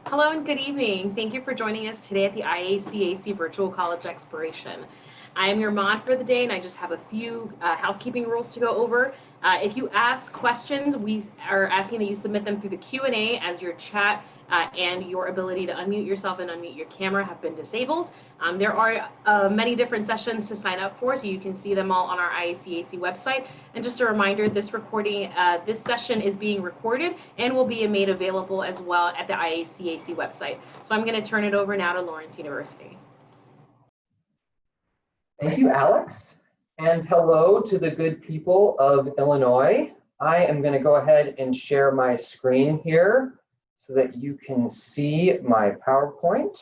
Hello and good evening. Thank you for joining us today at the IACAC Virtual College Exploration. I am your mod for the day, and I just have a few housekeeping rules to go over. If you ask questions, we are asking that you submit them through the Q&A, as your chat and your ability to unmute yourself and unmute your camera have been disabled. There are many different sessions to sign up for, so you can see them all on our IACAC website. And just a reminder, this session is being recorded and will be made available as well at the IACAC website. So I'm going to turn it over now to Lawrence University. Thank you, Alex, and hello to the good people of Illinois. I am going to go ahead and share my screen here so that you can see my PowerPoint,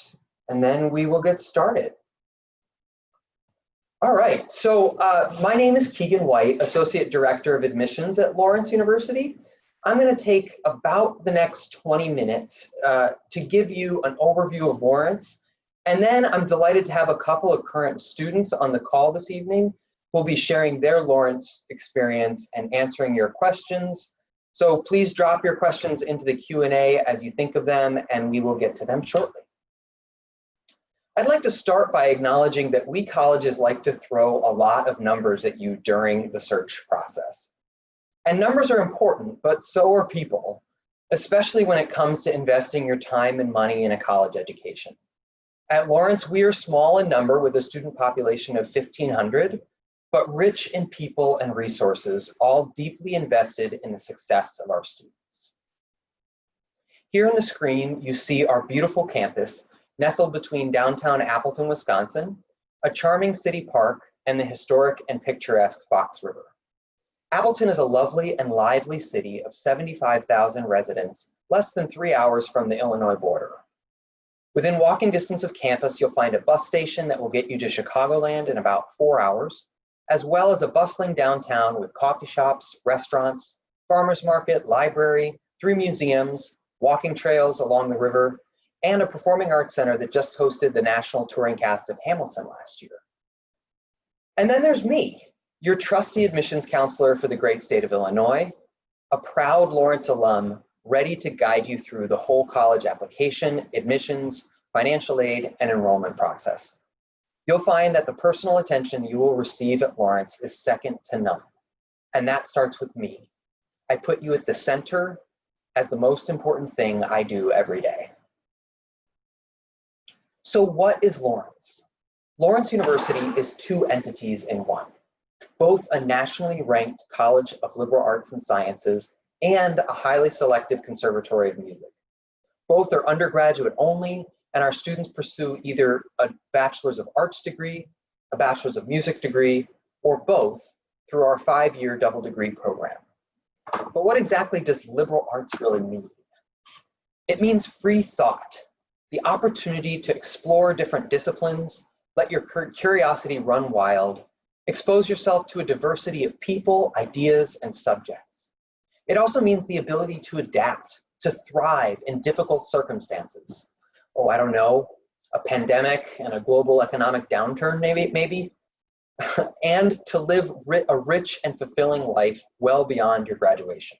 and then we will get started. All right, so my name is Keegan White, Associate Director of Admissions at Lawrence University. I'm going to take about the next 20 minutes to give you an overview of Lawrence. And then I'm delighted to have a couple of current students on the call this evening who will be sharing their Lawrence experience and answering your questions. So please drop your questions into the Q&A as you think of them, and we will get to them shortly. I'd like to start by acknowledging that we colleges like to throw a lot of numbers at you during the search process. And numbers are important, but so are people, especially when it comes to investing your time and money in a college education. At Lawrence, we are small in number with a student population of 1,500, but rich in people and resources, all deeply invested in the success of our students. Here on the screen, you see our beautiful campus nestled between downtown Appleton, Wisconsin, a charming city park, and the historic and picturesque Fox River. Appleton is a lovely and lively city of 75,000 residents, less than 3 hours from the Illinois border. Within walking distance of campus, you'll find a bus station that will get you to Chicagoland in about 4 hours, as well as a bustling downtown with coffee shops, restaurants, farmers market, library, 3 museums, walking trails along the river, and a performing arts center that just hosted the national touring cast of Hamilton last year. And then there's me, your trusty admissions counselor for the great state of Illinois, a proud Lawrence alum ready to guide you through the whole college application, admissions, financial aid, and enrollment process. You'll find that the personal attention you will receive at Lawrence is second to none, and that starts with me. I put you at the center as the most important thing I do every day. So what is Lawrence? Lawrence University is 2 entities in one, both a nationally ranked College of Liberal Arts and Sciences and a highly selective conservatory of music. Both are undergraduate only, and our students pursue either a Bachelor's of Arts degree, a Bachelor's of Music degree, or both through our 5-year double degree program. But what exactly does liberal arts really mean? It means free thought, the opportunity to explore different disciplines, let your curiosity run wild, expose yourself to a diversity of people, ideas, and subjects. It also means the ability to adapt, to thrive in difficult circumstances. Oh, I don't know, a pandemic and a global economic downturn, maybe, and to live a rich and fulfilling life well beyond your graduation.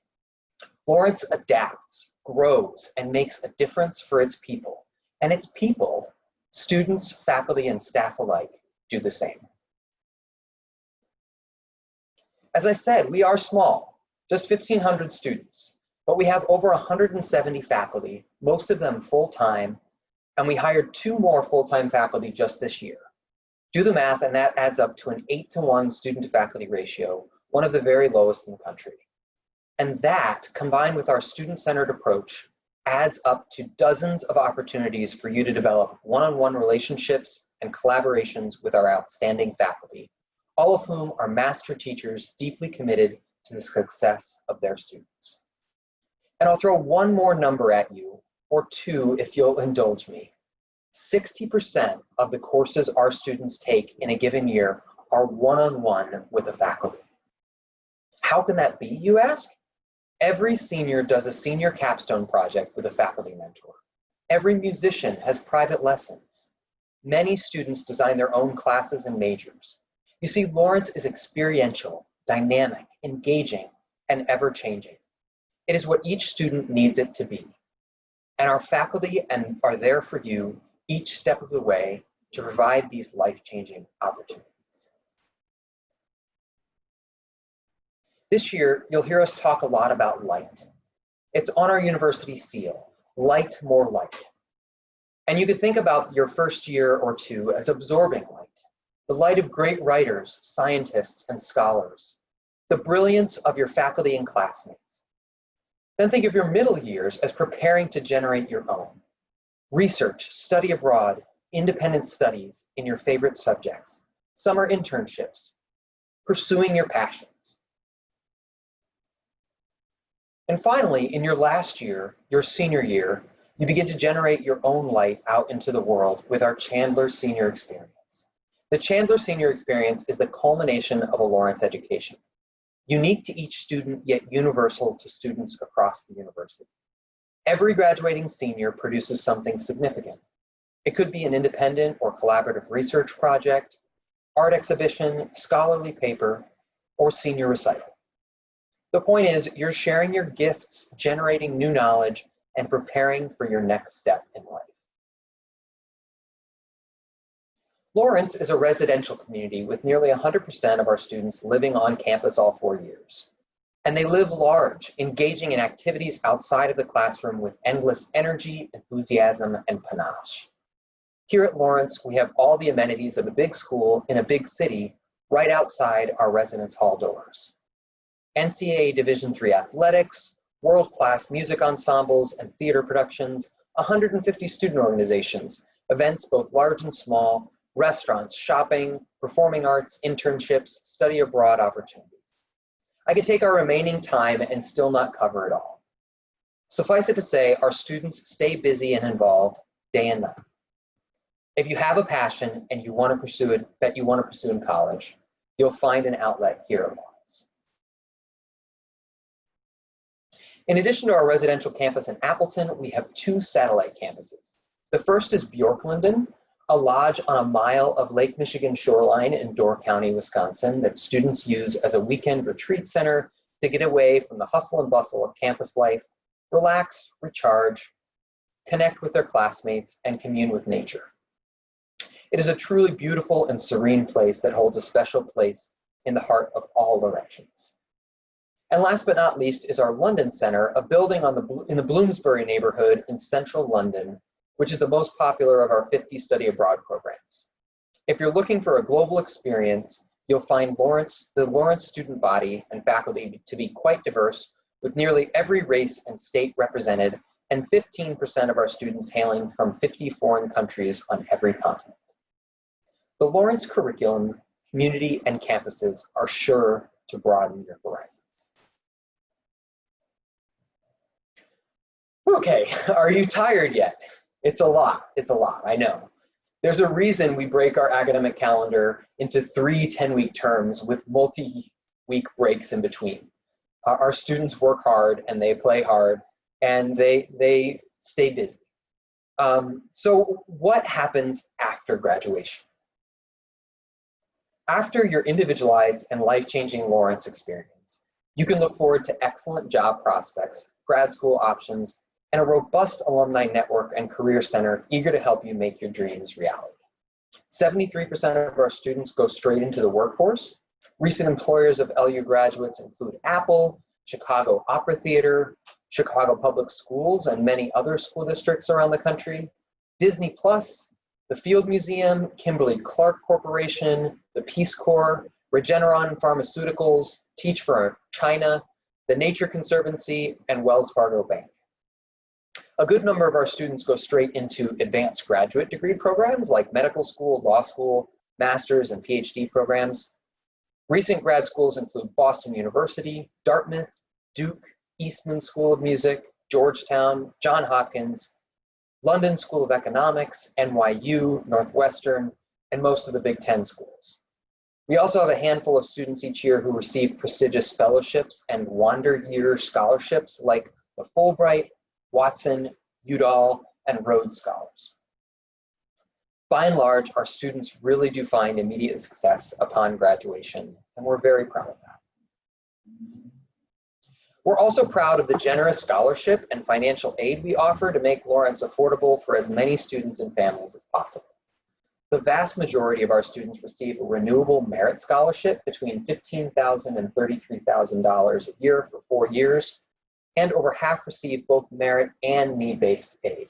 Lawrence adapts, grows, and makes a difference for its people. And its people, students, faculty, and staff alike, do the same. As I said, we are small. Just 1,500 students, but we have over 170 faculty, most of them full-time, and we hired 2 more full-time faculty just this year. Do the math, and that adds up to an 8-to-1 student-to-faculty ratio, one of the very lowest in the country. And that, combined with our student-centered approach, adds up to dozens of opportunities for you to develop one-on-one relationships and collaborations with our outstanding faculty, all of whom are master teachers deeply committed to the success of their students. And I'll throw one more number at you, or 2 if you'll indulge me. 60% of the courses our students take in a given year are one-on-one with a faculty. How can that be, you ask? Every senior does a senior capstone project with a faculty mentor. Every musician has private lessons. Many students design their own classes and majors. You see, Lawrence is experiential, dynamic, engaging, and ever-changing. It is what each student needs it to be. And our faculty are there for you each step of the way to provide these life-changing opportunities. This year, you'll hear us talk a lot about light. It's on our university seal, light more light. And you could think about your first year or two as absorbing light, the light of great writers, scientists, and scholars, the brilliance of your faculty and classmates. Then think of your middle years as preparing to generate your own. Research, study abroad, independent studies in your favorite subjects, summer internships, pursuing your passions. And finally, in your last year, your senior year, you begin to generate your own light out into the world with our Chandler Senior Experience. The Chandler Senior Experience is the culmination of a Lawrence education, unique to each student, yet universal to students across the university. Every graduating senior produces something significant. It could be an independent or collaborative research project, art exhibition, scholarly paper, or senior recital. The point is, you're sharing your gifts, generating new knowledge, and preparing for your next step in life. Lawrence is a residential community with nearly 100% of our students living on campus all 4 years. And they live large, engaging in activities outside of the classroom with endless energy, enthusiasm, and panache. Here at Lawrence, we have all the amenities of a big school in a big city right outside our residence hall doors. NCAA Division III athletics, world-class music ensembles and theater productions, 150 student organizations, events both large and small, restaurants, shopping, performing arts, internships, study abroad opportunities. I could take our remaining time and still not cover it all. Suffice it to say, our students stay busy and involved day and night. If you have a passion and you want to pursue it, that you want to pursue in college, you'll find an outlet here at Lawrence. In addition to our residential campus in Appleton, we have 2 satellite campuses. The first is Bjorklanden, a lodge on a mile of Lake Michigan shoreline in Door County, Wisconsin, that students use as a weekend retreat center to get away from the hustle and bustle of campus life, relax, recharge, connect with their classmates, and commune with nature. It is a truly beautiful and serene place that holds a special place in the heart of all Laurentians. And last but not least is our London Center, a building in the Bloomsbury neighborhood in central London, which is the most popular of our 50 study abroad programs. If you're looking for a global experience, you'll find the Lawrence student body and faculty to be quite diverse, with nearly every race and state represented, and 15% of our students hailing from 50 foreign countries on every continent. The Lawrence curriculum, community, and campuses are sure to broaden your horizons. Okay, are you tired yet? It's a lot, I know. There's a reason we break our academic calendar into 3 10-week terms with multi-week breaks in between. Our students work hard and they play hard and they stay busy. So what happens after graduation? After your individualized and life-changing Lawrence experience, you can look forward to excellent job prospects, grad school options, and a robust alumni network and career center eager to help you make your dreams reality. 73% of our students go straight into the workforce. Recent employers of LU graduates include Apple, Chicago Opera Theater, Chicago Public Schools, and many other school districts around the country, Disney Plus, the Field Museum, Kimberly-Clark Corporation, the Peace Corps, Regeneron Pharmaceuticals, Teach for China, the Nature Conservancy, and Wells Fargo Bank. A good number of our students go straight into advanced graduate degree programs like medical school, law school, master's, and PhD programs. Recent grad schools include Boston University, Dartmouth, Duke, Eastman School of Music, Georgetown, Johns Hopkins, London School of Economics, NYU, Northwestern, and most of the Big Ten schools. We also have a handful of students each year who receive prestigious fellowships and Wander Year scholarships like the Fulbright, Watson, Udall, and Rhodes Scholars. By and large, our students really do find immediate success upon graduation, and we're very proud of that. We're also proud of the generous scholarship and financial aid we offer to make Lawrence affordable for as many students and families as possible. The vast majority of our students receive a renewable merit scholarship between $15,000 and $33,000 a year for 4 years, and over half receive both merit and need-based aid.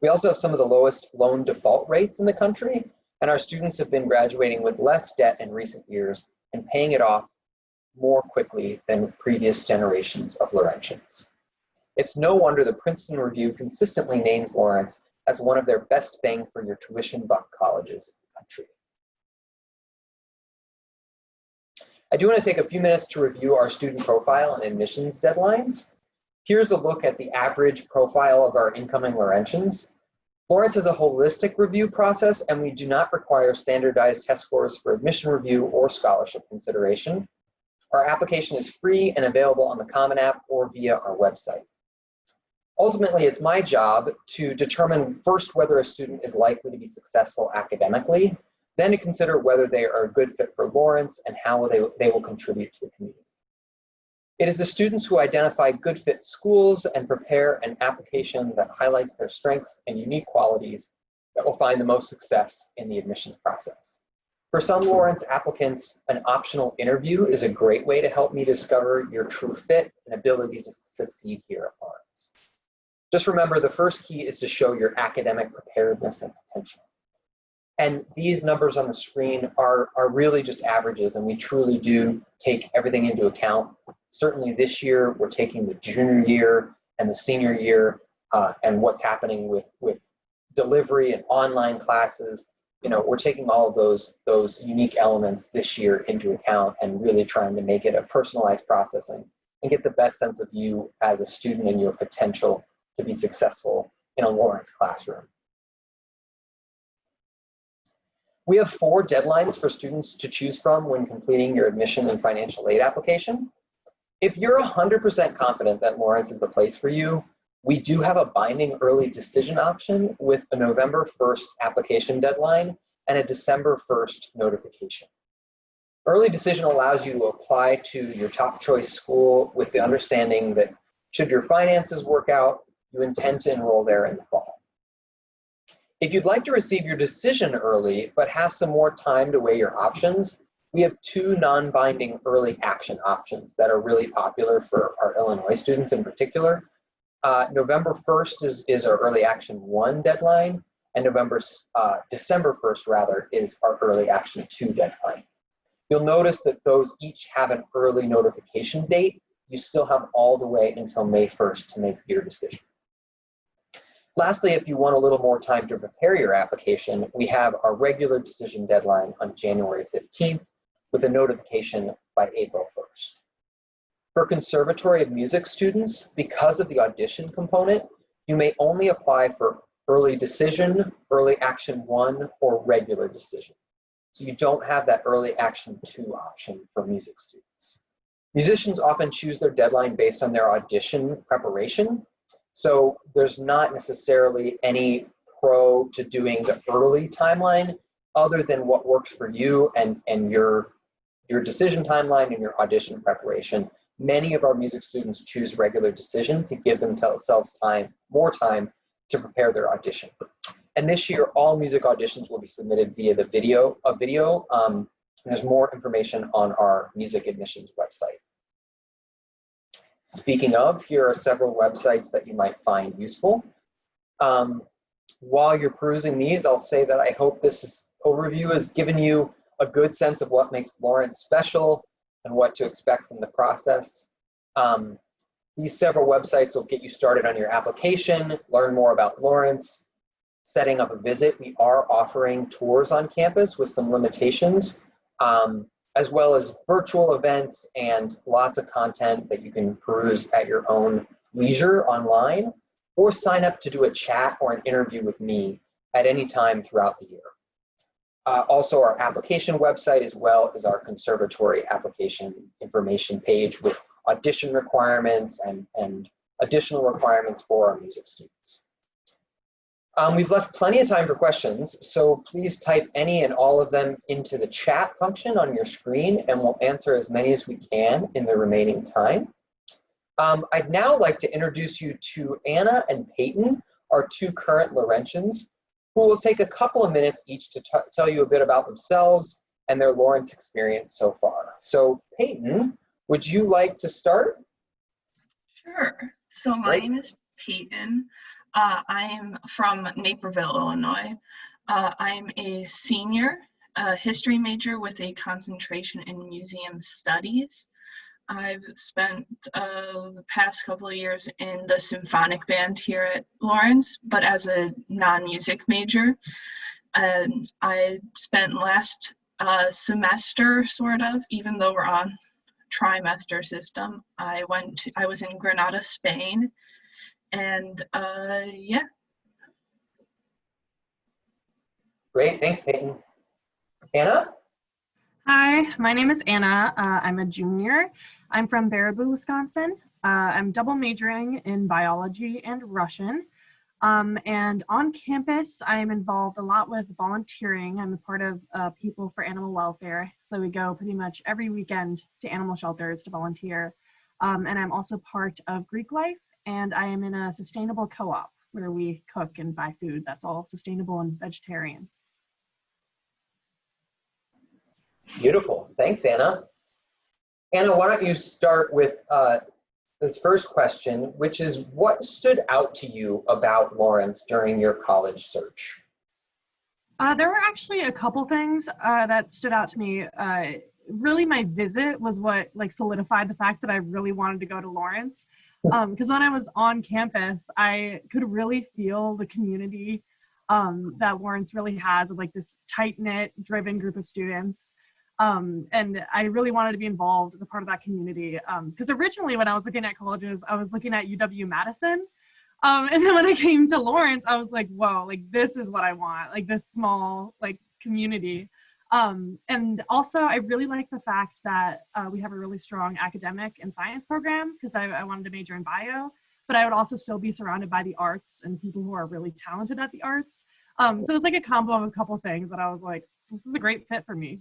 We also have some of the lowest loan default rates in the country, and our students have been graduating with less debt in recent years and paying it off more quickly than previous generations of Laurentians. It's no wonder the Princeton Review consistently names Lawrence as one of their best bang for your tuition buck colleges in the country. I do want to take a few minutes to review our student profile and admissions deadlines. Here's a look at the average profile of our incoming Laurentians. Lawrence is a holistic review process, and we do not require standardized test scores for admission review or scholarship consideration. Our application is free and available on the Common App or via our website. Ultimately, it's my job to determine first whether a student is likely to be successful academically, then to consider whether they are a good fit for Lawrence and how they will contribute to the community. It is the students who identify good fit schools and prepare an application that highlights their strengths and unique qualities that will find the most success in the admissions process. For some Lawrence applicants, an optional interview is a great way to help me discover your true fit and ability to succeed here at Lawrence. Just remember, the first key is to show your academic preparedness and potential. And these numbers on the screen are really just averages, and we truly do take everything into account. Certainly this year, we're taking the junior year and the senior year and what's happening with delivery and online classes. You know, we're taking all of those unique elements this year into account and really trying to make it a personalized processing and get the best sense of you as a student and your potential to be successful in a Lawrence classroom. We have 4 deadlines for students to choose from when completing your admission and financial aid application. If you're 100% confident that Lawrence is the place for you, we do have a binding early decision option with a November 1st application deadline and a December 1st notification. Early decision allows you to apply to your top choice school with the understanding that should your finances work out, you intend to enroll there in the fall. If you'd like to receive your decision early, but have some more time to weigh your options, we have 2 non-binding early action options that are really popular for our Illinois students in particular. November 1st is our early action 1 deadline, and December 1st rather is our early action 2 deadline. You'll notice that those each have an early notification date. You still have all the way until May 1st to make your decision. Lastly, if you want a little more time to prepare your application, we have our regular decision deadline on January 15th with a notification by April 1st. For Conservatory of Music students, because of the audition component, you may only apply for early decision, early action 1, or regular decision. So you don't have that early action 2 option for music students. Musicians often choose their deadline based on their audition preparation. So there's not necessarily any pro to doing the early timeline other than what works for you and your decision timeline and your audition preparation. Many of our music students choose regular decision to give themselves more time to prepare their audition. And this year, all music auditions will be submitted via the video. And there's more information on our music admissions website. Speaking of, here are several websites that you might find useful. While you're perusing these, I'll say that I hope this overview has given you a good sense of what makes Lawrence special and what to expect from the process. These several websites will get you started on your application, learn more about Lawrence, setting up a visit. We are offering tours on campus with some limitations, as well as virtual events and lots of content that you can peruse at your own leisure online, or sign up to do a chat or an interview with me at any time throughout the year. Also, our application website, as well as our conservatory application information page with audition requirements and additional requirements for our music students. We've left plenty of time for questions, so please type any and all of them into the chat function on your screen, and we'll answer as many as we can in the remaining time. I'd now like to introduce you to Anna and Peyton, our two current Laurentians, who will take a couple of minutes each to tell you a bit about themselves and their Lawrence experience so far. So Peyton, would you like to start? Sure. So my name is Peyton. I'm from Naperville, Illinois. I'm a senior, history major with a concentration in museum studies. I've spent the past couple of years in the symphonic band here at Lawrence, but as a non-music major. And I spent last semester, sort of, even though we're on trimester system, I was in Granada, Spain, and yeah. Great, thanks, Peyton. Anna? Hi, my name is Anna. I'm a junior. I'm from Baraboo, Wisconsin. I'm double majoring in biology and Russian. And on campus, I am involved a lot with volunteering. I'm a part of People for Animal Welfare. So we go pretty much every weekend to animal shelters to volunteer. And I'm also part of Greek Life, and I am in a sustainable co-op where we cook and buy food that's all sustainable and vegetarian. Beautiful. Thanks, Anna. Anna, why don't you start with this first question, which is, what stood out to you about Lawrence during your college search? There were actually a couple things that stood out to me. Really, my visit was what solidified the fact that I really wanted to go to Lawrence. Because when I was on campus, I could really feel the community that Lawrence really has of this tight-knit, driven group of students. And I really wanted to be involved as a part of that community. Because originally when I was looking at colleges, I was looking at UW-Madison. And then when I came to Lawrence, I was like, whoa, this is what I want, this small, community. And also I really like the fact that we have a really strong academic and science program, because I wanted to major in bio, but I would also still be surrounded by the arts and people who are really talented at the arts. So it was a combo of a couple things that I was like, this is a great fit for me.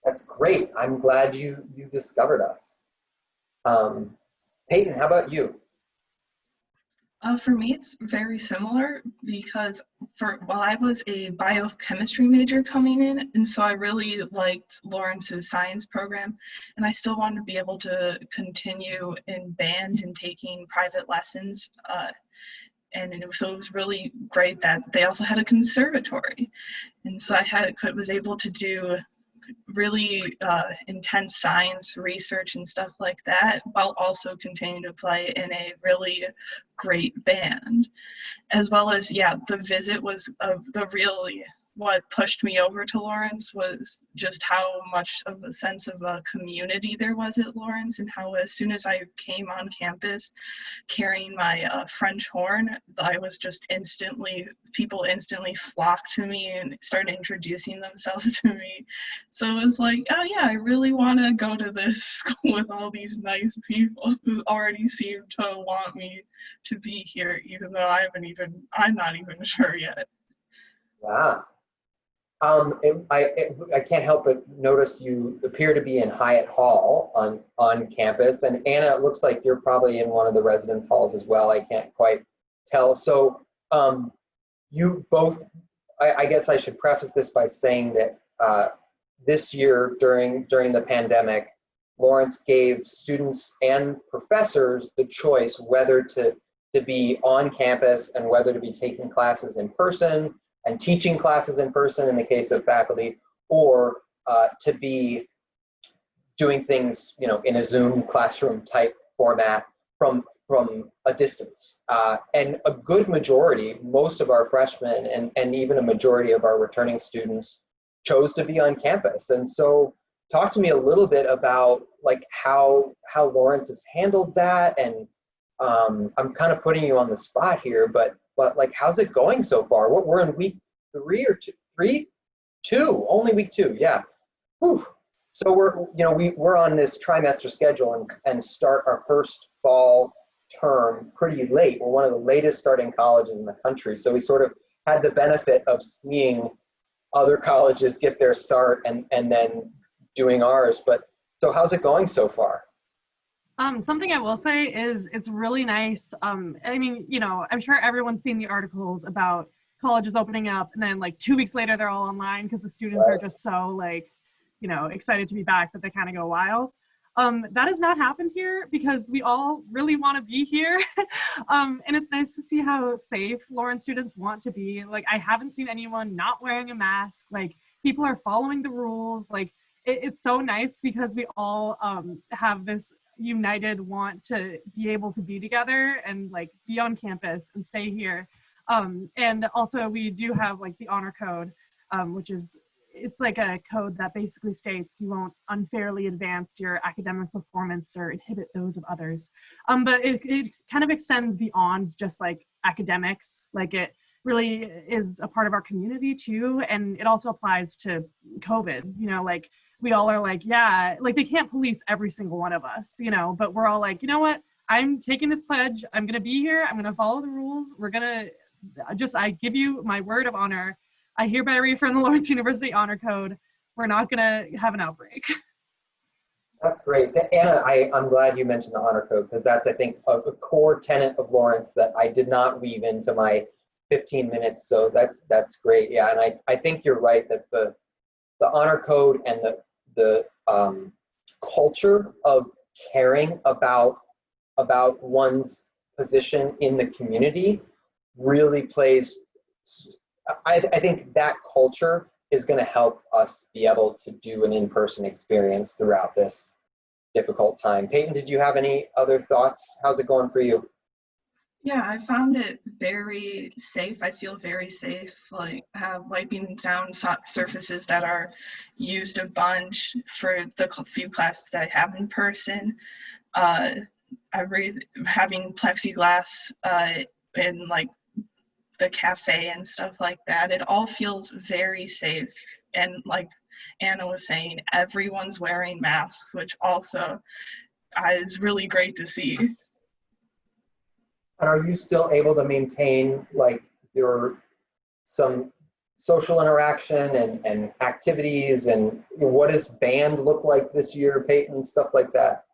That's great. I'm glad you discovered us. Peyton, how about you? For me, it's very similar because while I was a biochemistry major coming in, and so I really liked Lawrence's science program, and I still wanted to be able to continue in band and taking private lessons. So it was really great that they also had a conservatory, and so was able to do really intense science research and stuff like that, while also continuing to play in a really great band. As well as, yeah, the visit was what pushed me over to Lawrence was just how much of a sense of a community there was at Lawrence, and how as soon as I came on campus carrying my French horn, I was just people instantly flocked to me and started introducing themselves to me. So it was like, oh yeah, I really want to go to this school with all these nice people who already seem to want me to be here, even though I'm not even sure yet. Yeah. I can't help but notice you appear to be in Hyatt Hall on campus, and Anna, it looks like you're probably in one of the residence halls as well. I can't quite tell. So you both, I guess I should preface this by saying that this year during the pandemic, Lawrence gave students and professors the choice whether to be on campus and whether to be taking classes in person and teaching classes in person in the case of faculty, or to be doing things, in a Zoom classroom type format from a distance. And a good majority, most of our freshmen and even a majority of our returning students chose to be on campus. And so talk to me a little bit about how Lawrence has handled that. And I'm kind of putting you on the spot here, but how's it going so far? We're in week 3 or 2, only week 2, yeah. Whew. So we're on this trimester schedule and start our first fall term pretty late. We're one of the latest starting colleges in the country, so we sort of had the benefit of seeing other colleges get their start and then doing ours. But so how's it going so far? Something I will say is it's really nice. I mean, I'm sure everyone's seen the articles about colleges opening up and then like 2 weeks later they're all online because the students are just so like, excited to be back that they kind of go wild. That has not happened here because we all really want to be here. And it's nice to see how safe Lawrence students want to be. Like, I haven't seen anyone not wearing a mask. Like, people are following the rules. Like, it's so nice because we all have this united want to be able to be together and like be on campus and stay here. And also we do have like the honor code, which is, it's like a code that basically states you won't unfairly advance your academic performance or inhibit those of others. But it kind of extends beyond just like academics. Like, it really is a part of our community too. And it also applies to COVID, like we all are like, yeah, like they can't police every single one of us, but we're all like, you know what? I'm taking this pledge. I'm going to be here. I'm going to follow the rules. We're going to I give you my word of honor. I hereby reaffirm the Lawrence University Honor Code. We're not going to have an outbreak. That's great. Anna, I'm glad you mentioned the honor code because that's, I think, a core tenet of Lawrence that I did not weave into my 15 minutes. So that's great. Yeah, and I think you're right that the honor code and the culture of caring about one's position in the community really plays. I think that culture is going to help us be able to do an in-person experience throughout this difficult time. Peyton, did you have any other thoughts? How's it going for you? Yeah, I found it very safe. I feel very safe, like wiping down surfaces that are used a bunch for the few classes that I have in person. Having plexiglass in like the cafe and stuff like that. It all feels very safe. And like Anna was saying, everyone's wearing masks, which also is really great to see. And are you still able to maintain like some social interaction and activities, and what does band look like this year, Peyton, stuff like that?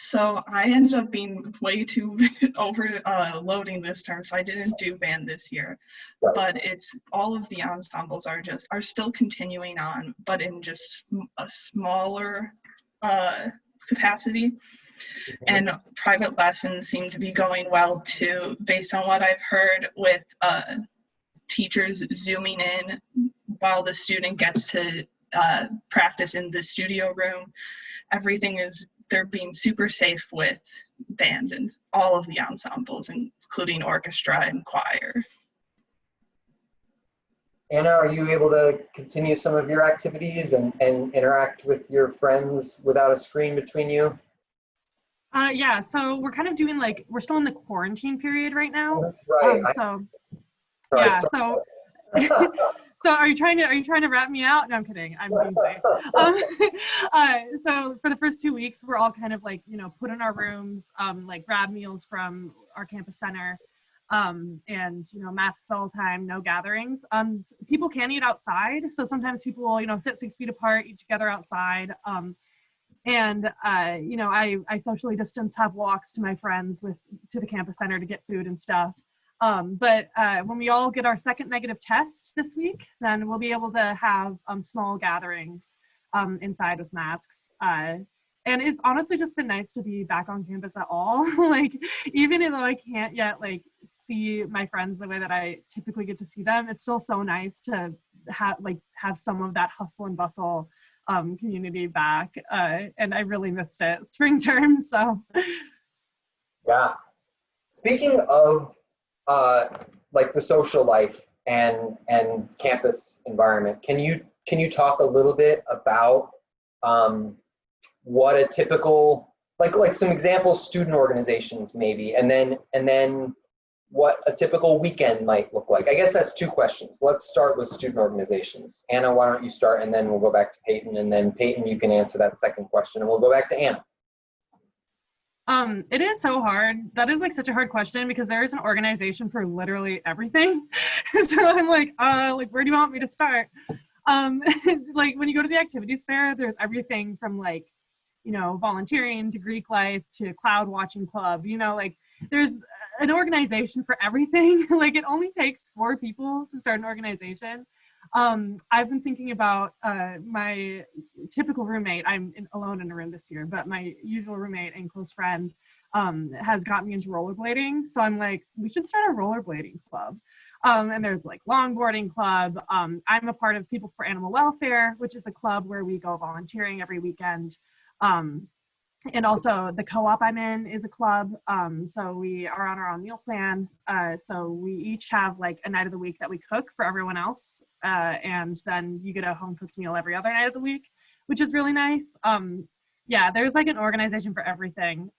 So I ended up being way too overloading this term, so I didn't do band this year. Right. But it's all of the ensembles are still continuing on, but in just a smaller capacity. And private lessons seem to be going well too, based on what I've heard with teachers zooming in while the student gets to practice in the studio room. They're being super safe with band and all of the ensembles, including orchestra and choir. Anna, are you able to continue some of your activities and interact with your friends without a screen between you? Yeah, so we're kind of doing we're still in the quarantine period right now. That's right. So are you trying to wrap me out? No, I'm kidding. I'm being safe. So for the first 2 weeks, we're all kind of put in our rooms, grab meals from our campus center, and masks all the time, no gatherings. People can eat outside, so sometimes people will sit 6 feet apart, eat together outside. And I socially distance, have walks to my friends to the campus center to get food and stuff. But when we all get our second negative test this week, then we'll be able to have small gatherings inside with masks. And it's honestly just been nice to be back on campus at all. Even though I can't yet see my friends the way that I typically get to see them, it's still so nice to have some of that hustle and bustle community back. And I really missed it spring term. So yeah. Speaking of the social life and campus environment, can you talk a little bit about what a typical some examples, student organizations maybe, and then what a typical weekend might look like? I guess that's two questions. Let's start with student organizations. Anna, why don't you start, and then we'll go back to Peyton, and then Peyton, you can answer that second question, and we'll go back to Anna. It is so hard. That is such a hard question because there is an organization for literally everything. So I'm where do you want me to start? When you go to the activities fair, there's everything from volunteering to Greek life to cloud watching club, like there's an organization for everything. Like it only takes 4 people to start an organization. I've been thinking about my typical roommate. I'm alone in a room this year, but my usual roommate and close friend has got me into rollerblading. So I'm like, we should start a rollerblading club. And there's like longboarding club. I'm a part of People for Animal Welfare, which is a club where we go volunteering every weekend. And also the co-op I'm in is a club. So we are on our own meal plan. So we each have like a night of the week that we cook for everyone else. And then you get a home cooked meal every other night of the week, which is really nice. Yeah, there's like an organization for everything.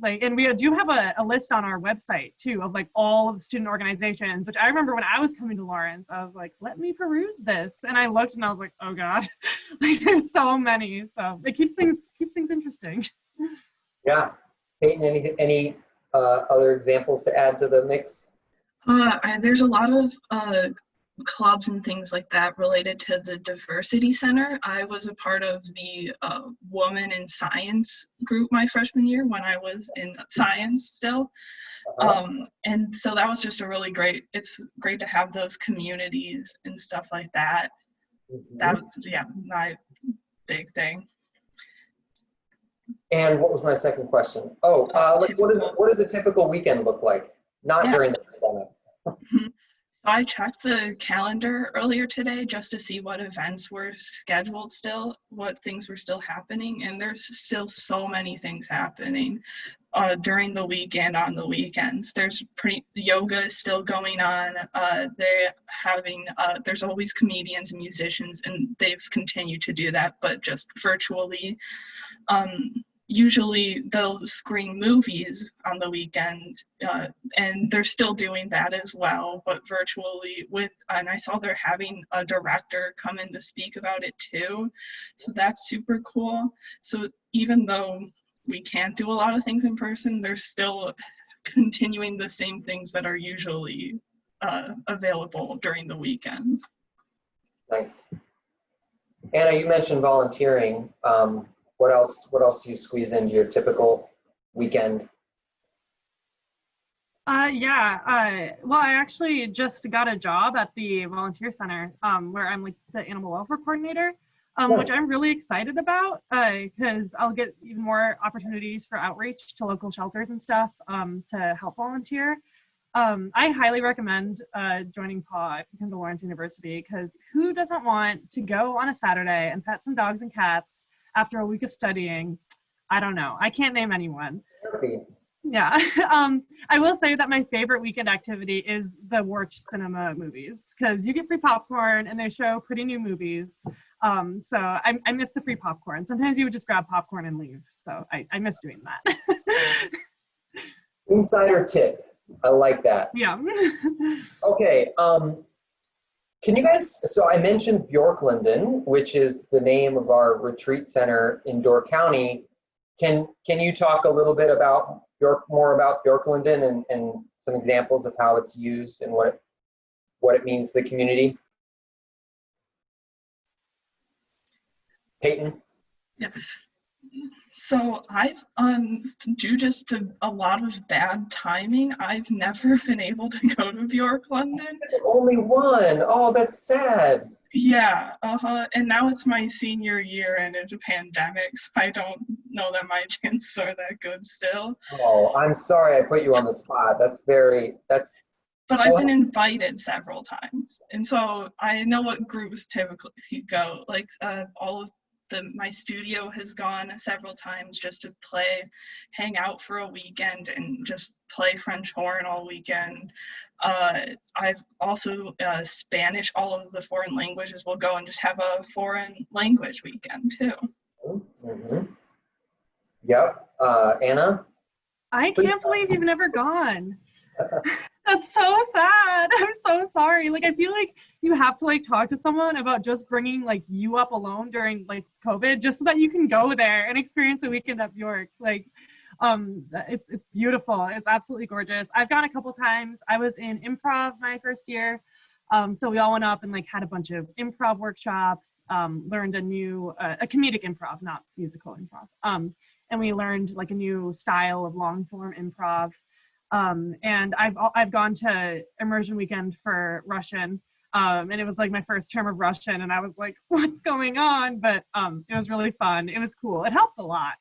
And we do have a list on our website too of like all of the student organizations, which I remember when I was coming to Lawrence, I was like, let me peruse this. And I looked and I was like, oh God, like there's so many. So it keeps things interesting. Yeah. Peyton, any other examples to add to the mix? There's a lot of clubs and things like that related to the Diversity Center. I was a part of the Woman in Science group my freshman year when I was in science still. And so that was just it's great to have those communities and stuff like that. That was, my big thing. And what was my second question? What does a typical weekend look like? Not during the pandemic. I checked the calendar earlier today just to see what events were scheduled still, what things were still happening, and there's still so many things happening during the week and on the weekends. Yoga is still going on. There's always comedians and musicians, and they've continued to do that, but just virtually. Usually they'll screen movies on the weekend, and they're still doing that as well, but virtually and I saw they're having a director come in to speak about it too. So that's super cool. So even though we can't do a lot of things in person, they're still continuing the same things that are usually available during the weekend. Nice. Anna, you mentioned volunteering. What else do you squeeze into your typical weekend? Well, I actually just got a job at the volunteer center where I'm like the animal welfare coordinator, which I'm really excited about because I'll get even more opportunities for outreach to local shelters and stuff to help volunteer. I highly recommend joining PAW if you come to Lawrence University, because who doesn't want to go on a Saturday and pet some dogs and cats after a week of studying? I don't know. I can't name anyone. Yeah. I will say that my favorite weekend activity is the Warch Cinema movies, because you get free popcorn and they show pretty new movies. So I miss the free popcorn. Sometimes you would just grab popcorn and leave. So I miss doing that. Insider tip. I like that. Yeah. Okay. Can you guys, so I mentioned Bjorklanden, which is the name of our retreat center in Door County. Can you talk a little bit about more about Bjorklanden and some examples of how it's used and what it means to the community? Peyton? Yeah. So I've, due just to a lot of bad timing, I've never been able to go to Bjorklanden. Only one. Oh, that's sad. Yeah, and now it's my senior year and it's a pandemic, so I don't know that my chances are that good still. Oh, I'm sorry I put you on the spot. But I've been invited several times, and so I know what groups typically go. Like all of my studio has gone several times just to hang out for a weekend and just play French horn all weekend. I've also Spanish, all of the foreign languages will go and just have a foreign language weekend too. Mm-hmm. Yep. Anna? I can't believe you've never gone. That's so sad. I'm so sorry. Like, I feel like you have to like talk to someone about just bringing like you up alone during like COVID, just so that you can go there and experience a weekend at Bjork. Like, it's beautiful. It's absolutely gorgeous. I've gone a couple times. I was in improv my first year. So we all went up and like had a bunch of improv workshops, learned a comedic improv, not musical improv. And we learned like a new style of long form improv. And I've gone to immersion weekend for Russian, and it was like my first term of Russian, and I was like, what's going on? But it was really fun. It was cool. It helped a lot.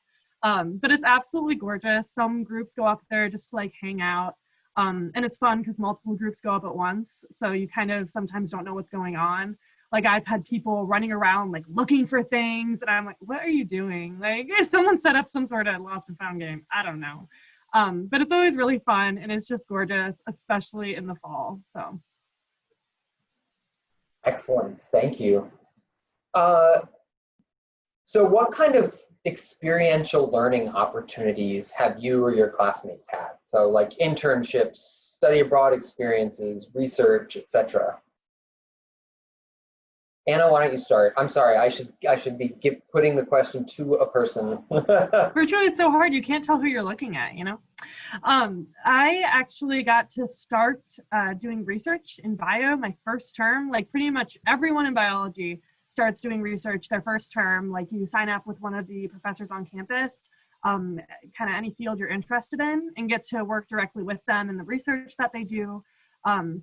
But it's absolutely gorgeous. Some groups go up there just to like hang out. And it's fun because multiple groups go up at once. So you kind of sometimes don't know what's going on. Like I've had people running around like looking for things, and I'm like, what are you doing? Like someone set up some sort of lost and found game. I don't know. But it's always really fun, and it's just gorgeous, especially in the fall. So. Excellent, thank you. So what kind of experiential learning opportunities have you or your classmates had? So like internships, study abroad experiences, research, etc. Anna, why don't you start? I'm sorry, I should be putting the question to a person. Virtually, it's so hard. You can't tell who you're looking at, you know? I actually got to start doing research in bio my first term. Like pretty much everyone in biology starts doing research their first term. Like you sign up with one of the professors on campus, kind of any field you're interested in, and get to work directly with them in the research that they do.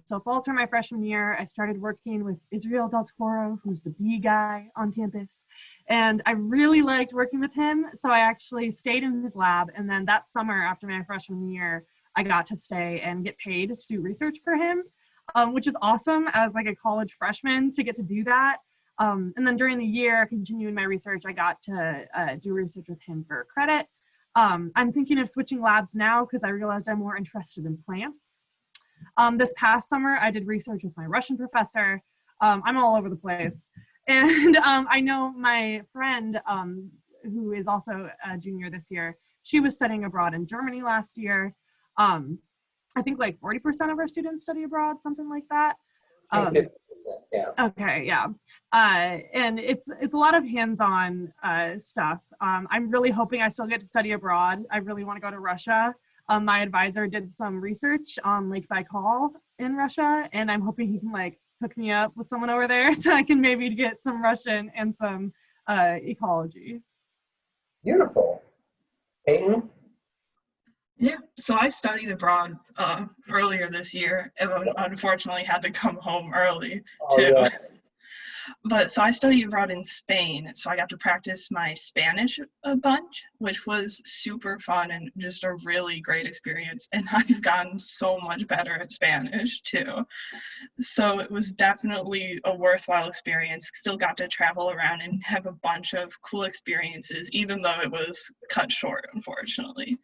So fall term my freshman year, I started working with Israel Del Toro, who's the bee guy on campus. And I really liked working with him. So I actually stayed in his lab. And then that summer after my freshman year, I got to stay and get paid to do research for him, which is awesome as like a college freshman to get to do that. And then during the year, continuing my research, I got to do research with him for credit. I'm thinking of switching labs now because I realized I'm more interested in plants. This past summer, I did research with my Russian professor. I'm all over the place. And I know my friend, who is also a junior this year, she was studying abroad in Germany last year. I think like 40% of our students study abroad, something like that. 50%, yeah. Okay, yeah. And it's a lot of hands-on stuff. I'm really hoping I still get to study abroad. I really want to go to Russia. My advisor did some research on Lake Baikal in Russia, and I'm hoping he can like hook me up with someone over there so I can maybe get some Russian and some ecology. Beautiful. Peyton? Yeah, so I studied abroad earlier this year, and unfortunately had to come home early too. Yeah. But so I studied abroad in Spain, so I got to practice my Spanish a bunch, which was super fun and just a really great experience. And I've gotten so much better at Spanish too. So it was definitely a worthwhile experience. Still got to travel around and have a bunch of cool experiences, even though it was cut short, unfortunately.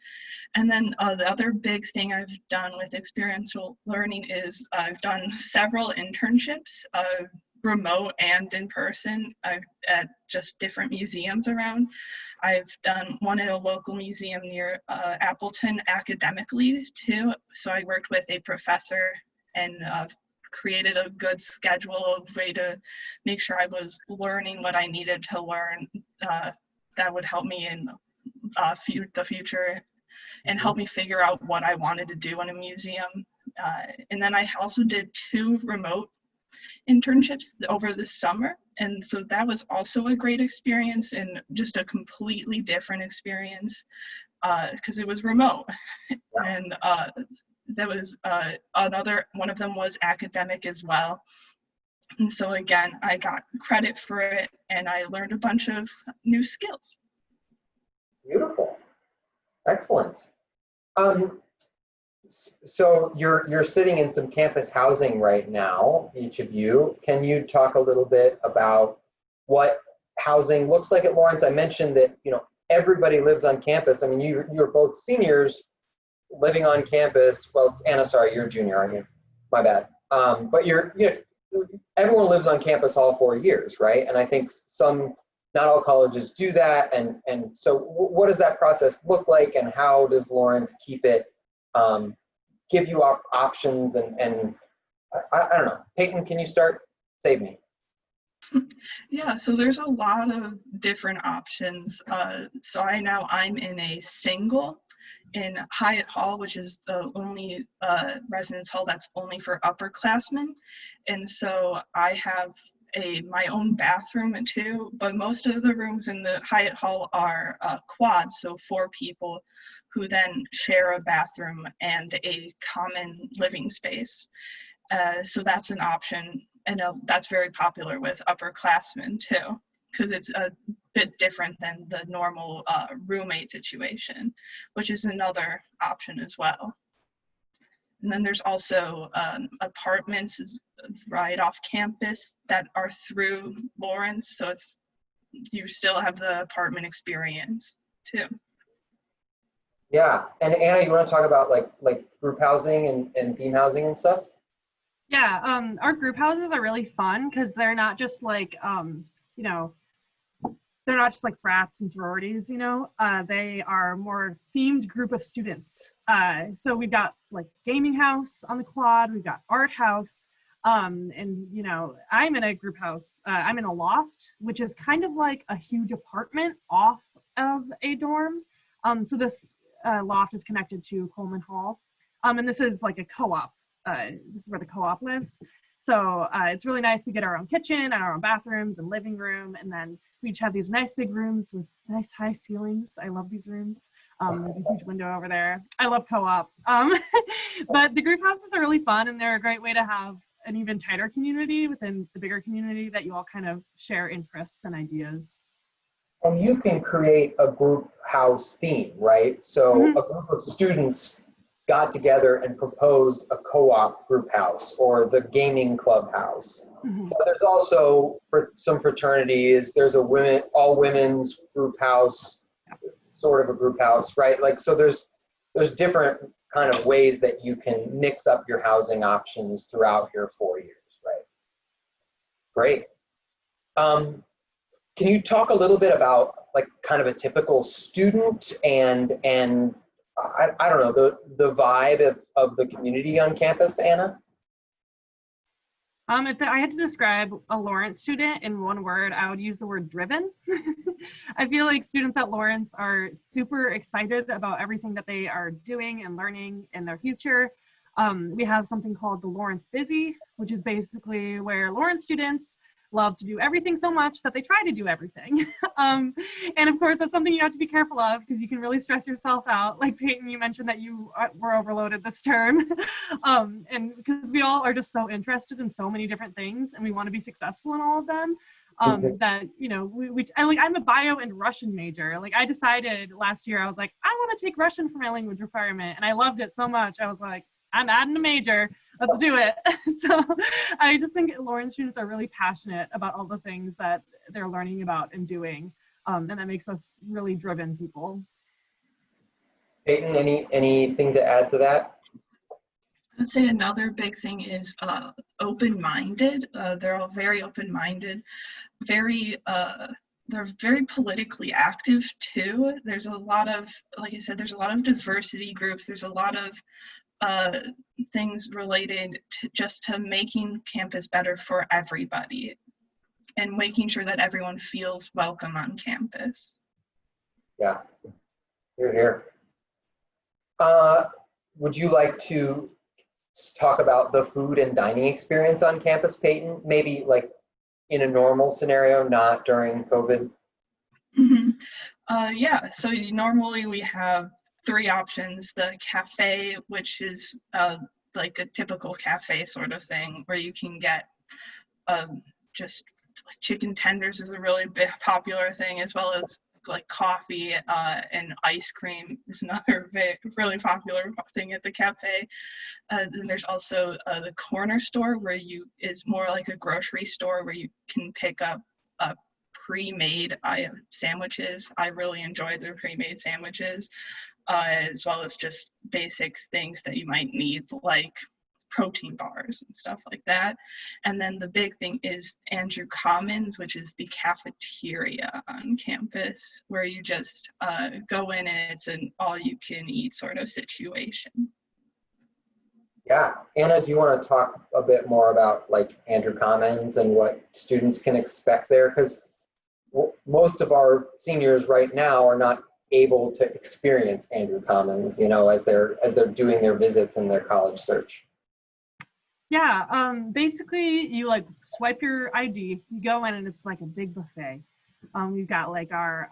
And then the other big thing I've done with experiential learning is I've done several internships, remote and in person, at just different museums around. I've done one at a local museum near Appleton academically too. So I worked with a professor and created a good schedule, a way to make sure I was learning what I needed to learn that would help me in the future and help me figure out what I wanted to do in a museum. And then I also did 2 remote internships over the summer, and so that was also a great experience and just a completely different experience because it was remote. And that was another one of them was academic as well, and so again I got credit for it and I learned a bunch of new skills. Beautiful. Excellent. So you're sitting in some campus housing right now, each of you. Can you talk a little bit about what housing looks like at Lawrence? I mentioned that everybody lives on campus. I mean, you're both seniors living on campus. Well, Anna, sorry, you're a junior, aren't you? My bad. But everyone lives on campus all 4 years, right? And I think not all colleges do that. And so what does that process look like, and how does Lawrence keep it give you options and I don't know. Peyton, can you start? Save me. Yeah, so there's a lot of different options. So I'm in a single, in Hyatt Hall, which is the only residence hall that's only for upperclassmen. And so I have my own bathroom too, but most of the rooms in the Hyatt Hall are quads, so 4 people who then share a bathroom and a common living space. So that's an option, and that's very popular with upperclassmen too, because it's a bit different than the normal roommate situation, which is another option as well. And then there's also apartments right off campus that are through Lawrence, so you still have the apartment experience too. Yeah, and Anna, you want to talk about like group housing and theme housing and stuff? Yeah, our group houses are really fun because they're not just like, you know, they're not just like frats and sororities, you know, they are more themed group of students. So we've got like gaming house on the quad, we've got art house, and you know, I'm in a group house, I'm in a loft, which is kind of like a huge apartment off of a dorm. So this loft is connected to Coleman Hall, and this is like a co-op. This is where the co-op lives. So it's really nice. We get our own kitchen and our own bathrooms and living room. And then we each have these nice big rooms with nice high ceilings. I love these rooms. There's a huge window over there. I love co-op. But the group houses are really fun, and they're a great way to have an even tighter community within the bigger community that you all kind of share interests and ideas. And you can create a group house theme, right? So a group of students got together and proposed a co-op group house or the gaming clubhouse. But there's also for some fraternities, there's a all women's group house, sort of a group house, right? Like, so there's different kind of ways that you can mix up your housing options throughout your 4 years, right? Great. Can you talk a little bit about like kind of a typical student and I don't know, the vibe of the community on campus, Anna? If I had to describe a Lawrence student in one word, I would use the word driven. I feel like students at Lawrence are super excited about everything that they are doing and learning in their future. We have something called the Lawrence Busy, which is basically where Lawrence students love to do everything so much that they try to do everything. And of course, that's something you have to be careful of because you can really stress yourself out. Like Peyton, you mentioned that you were overloaded this term. And because we all are just so interested in so many different things and we want to be successful in all of them, that, you know, I'm a bio and Russian major. Like I decided last year, I was like, I want to take Russian for my language requirement. And I loved it so much. I was like, I'm adding a major, let's do it. So I just think Lawrence students are really passionate about all the things that they're learning about and doing. And that makes us really driven people. Peyton, anything to add to that? I'd say another big thing is open-minded. They're all very open-minded, they're very politically active too. There's a lot of, like I said, there's a lot of diversity groups. There's a lot of things related to making campus better for everybody and making sure that everyone feels welcome on campus. Yeah, you're here. Would you like to talk about the food and dining experience on campus, Peyton? Maybe like in a normal scenario, not during COVID? Yeah, so normally we have 3 options. The cafe, which is like a typical cafe sort of thing, where you can get just like chicken tenders is a really big popular thing, as well as like coffee and ice cream is another really popular thing at the cafe. Then there's also the corner store, where is more like a grocery store where you can pick up pre-made sandwiches. I really enjoy the pre-made sandwiches. As well as just basic things that you might need, like protein bars and stuff like that. And then the big thing is Andrew Commons, which is the cafeteria on campus, where you just go in and it's an all-you-can-eat sort of situation. Yeah, Anna, do you want to talk a bit more about like Andrew Commons and what students can expect there? Because most of our seniors right now are not able to experience Andrew Commons, you know, as they're doing their visits and their college search? Yeah, basically you like swipe your ID, you go in and it's like a big buffet. We've got like our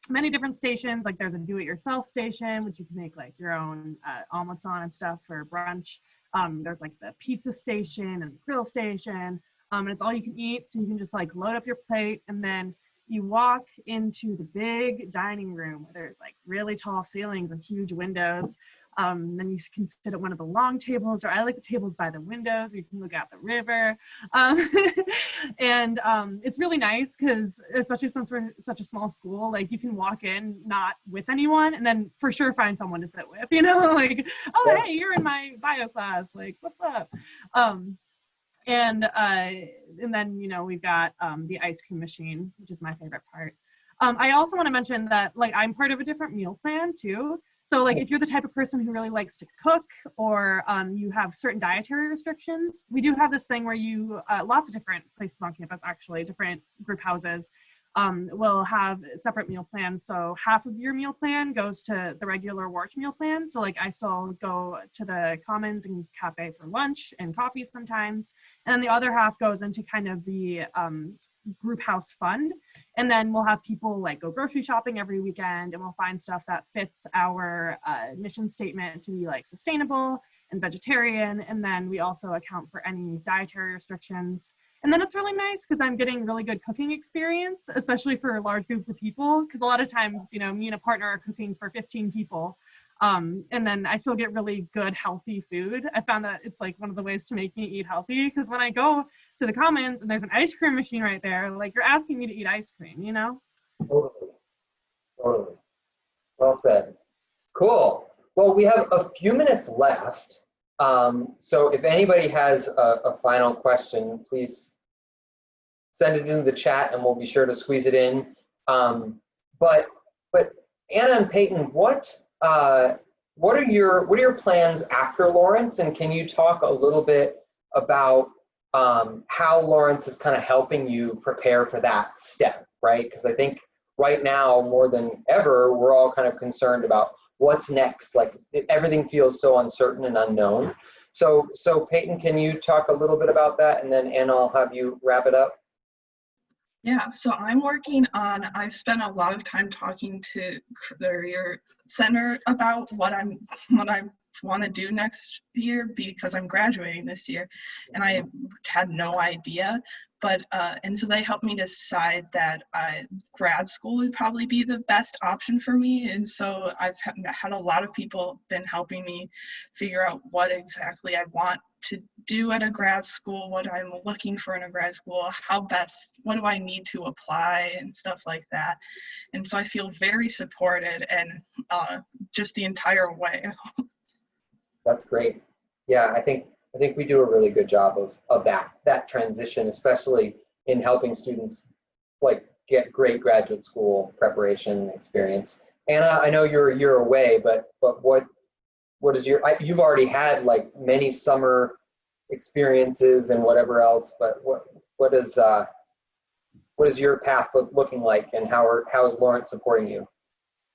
many different stations, like there's a do-it-yourself station, which you can make like your own omelets on and stuff for brunch. There's like the pizza station and the grill station, and it's all you can eat, so you can just like load up your plate, and then you walk into the big dining room where there's like really tall ceilings and huge windows. Then you can sit at one of the long tables, or I like the tables by the windows where you can look out the river. And it's really nice because, especially since we're such a small school, like you can walk in not with anyone and then for sure find someone to sit with, you know, like, oh, hey, you're in my bio class, like, what's up? And then, you know, we've got the ice cream machine, which is my favorite part. I also want to mention that, like, I'm part of a different meal plan too. So like if you're the type of person who really likes to cook, or you have certain dietary restrictions, we do have this thing where you, lots of different places on campus, actually, different group houses, will have separate meal plans. So half of your meal plan goes to the regular Warch meal plan. So like I still go to the Commons and cafe for lunch and coffee sometimes. And then the other half goes into kind of the group house fund. And then we'll have people like go grocery shopping every weekend, and we'll find stuff that fits our mission statement to be like sustainable and vegetarian. And then we also account for any dietary restrictions. And then it's really nice because I'm getting really good cooking experience, especially for large groups of people. Because a lot of times, you know, me and a partner are cooking for 15 people. And then I still get really good, healthy food. I found that it's like one of the ways to make me eat healthy. Because when I go to the Commons and there's an ice cream machine right there, like you're asking me to eat ice cream, you know? Totally. Totally. Well said. Cool. Well, we have a few minutes left. So if anybody has a final question, please send it into the chat and we'll be sure to squeeze it in. But Anna and Peyton, what are your plans after Lawrence? And can you talk a little bit about how Lawrence is kind of helping you prepare for that step, right? Because I think right now, more than ever, we're all kind of concerned about what's next. Like everything feels so uncertain and unknown. So Peyton, can you talk a little bit about that? And then Anna, I'll have you wrap it up. Yeah, so I've spent a lot of time talking to Career Center about what I want to do next year, because I'm graduating this year and I had no idea. But and so they helped me decide that grad school would probably be the best option for me. And so I've had a lot of people been helping me figure out what exactly I want to do at a grad school, what I'm looking for in a grad school, what do I need to apply and stuff like that. And so I feel very supported and just the entire way. That's great. Yeah, I think we do a really good job of that transition, especially in helping students like get great graduate school preparation experience. Anna, I know you're a year away, but what is you've already had like many summer experiences and whatever else, but what is your path looking like, and how is Lawrence supporting you?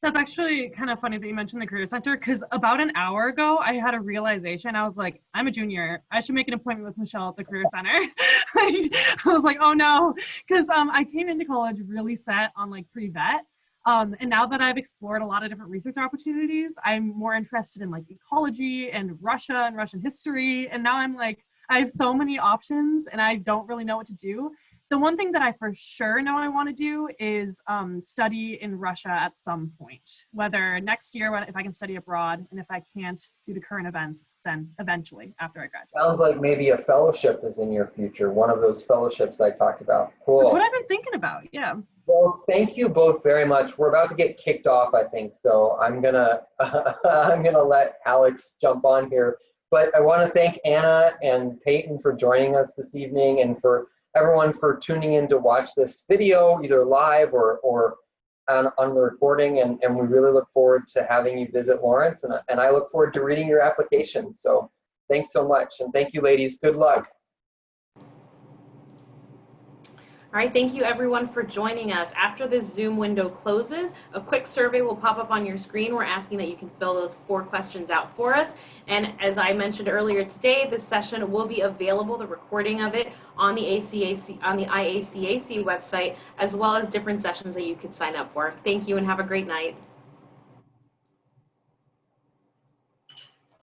That's actually kind of funny that you mentioned the Career Center, because about an hour ago, I had a realization. I was like, I'm a junior. I should make an appointment with Michelle at the Career Center. I was like, oh no, because I came into college really set on like pre-vet. And now that I've explored a lot of different research opportunities, I'm more interested in like ecology and Russia and Russian history. And now I'm like, I have so many options and I don't really know what to do. The one thing that I for sure know I want to do is study in Russia at some point, whether next year if I can study abroad, and if I can't do the current events, then eventually after I graduate. Sounds like maybe a fellowship is in your future, one of those fellowships I talked about. Cool. That's what I've been thinking about, yeah. Well, thank you both very much. We're about to get kicked off, I think, so I'm gonna let Alex jump on here. But I want to thank Anna and Peyton for joining us this evening, and for everyone for tuning in to watch this video, either live or on the recording. And we really look forward to having you visit Lawrence, and I look forward to reading your application. So thanks so much, and thank you, ladies. Good luck. All right, thank you everyone for joining us. After this Zoom window closes, a quick survey will pop up on your screen. We're asking that you can fill those 4 questions out for us. And as I mentioned earlier today, this session will be available, the recording of it, on the IACAC website, as well as different sessions that you could sign up for. Thank you and have a great night.